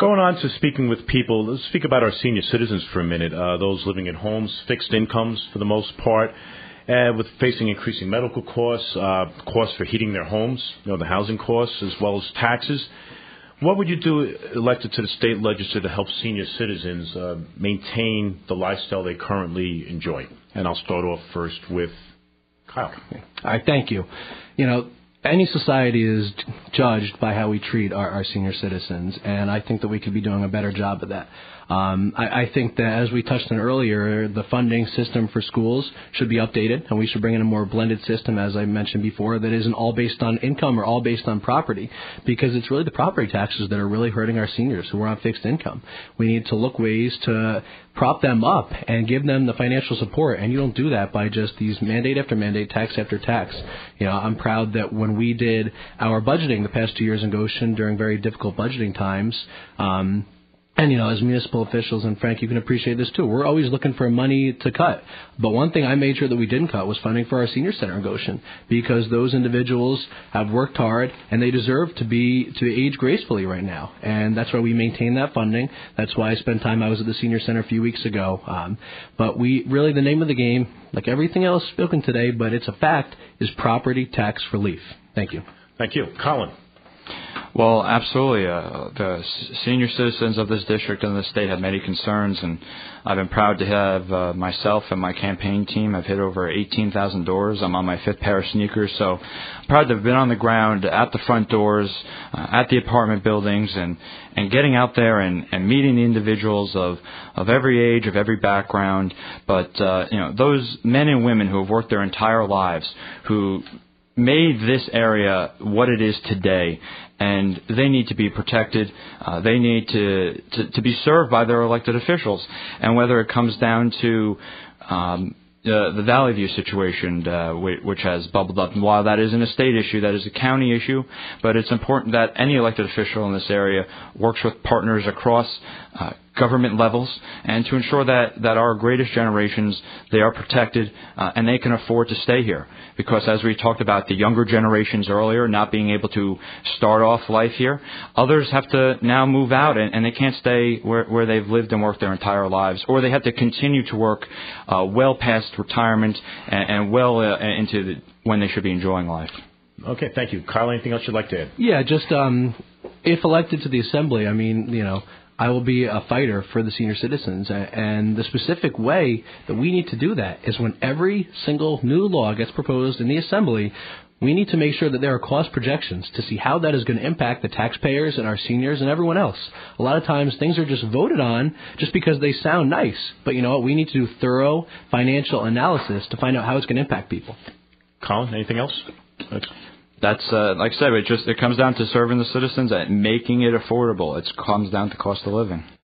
Going on to speaking with people, let's speak about our senior citizens for a minute, those living in homes, fixed incomes for the most part, with facing increasing medical costs, costs for heating their homes, the housing costs, as well as taxes. What would you do elected to the state legislature to help senior citizens maintain the lifestyle they currently enjoy? And I'll start off first with Kyle. All right, thank you. Any society is judged by how we treat our senior citizens, and I think that we could be doing a better job of that. I think that, as we touched on earlier, the funding system for schools should be updated, and we should bring in a more blended system, as I mentioned before, that isn't all based on income or all based on property, because it's really the property taxes that are really hurting our seniors who are on fixed income. We need to look ways to prop them up and give them the financial support, and you don't do that by just these mandate after mandate, tax after tax. I'm proud that when we did our budgeting the past 2 years in Goshen during very difficult budgeting times, and, as municipal officials, and Frank, you can appreciate this too, we're always looking for money to cut. But one thing I made sure that we didn't cut was funding for our senior center in Goshen, because those individuals have worked hard and they deserve to age gracefully right now. And that's why we maintain that funding. That's why I was at the senior center a few weeks ago. But the name of the game, like everything else spoken today, but it's a fact, is property tax relief. Thank you. Thank you. Colin. Well, absolutely. The senior citizens of this district and the state have many concerns, and I've been proud to have myself and my campaign team have hit over 18,000 doors. I'm on my fifth pair of sneakers, so I'm proud to have been on the ground at the front doors, at the apartment buildings, and getting out there and meeting the individuals of every age, of every background. But, those men and women who have worked their entire lives, who made this area what it is today, and they need to be protected. They need to be served by their elected officials. And whether it comes down to the Valley View situation, which has bubbled up, and while that isn't a state issue, that is a county issue, but it's important that any elected official in this area works with partners across government levels, and to ensure that our greatest generations, they are protected and they can afford to stay here. Because as we talked about the younger generations earlier not being able to start off life here, others have to now move out and they can't stay where they've lived and worked their entire lives, or they have to continue to work well past retirement and well into when they should be enjoying life. Okay, thank you. Kyle, anything else you'd like to add? Yeah, just if elected to the Assembly, I will be a fighter for the senior citizens, and the specific way that we need to do that is when every single new law gets proposed in the Assembly, we need to make sure that there are cost projections to see how that is going to impact the taxpayers and our seniors and everyone else. A lot of times things are just voted on just because they sound nice, but you know what? We need to do thorough financial analysis to find out how it's going to impact people. Colin, anything else? That's, like I said, it comes down to serving the citizens and making it affordable. It comes down to cost of living.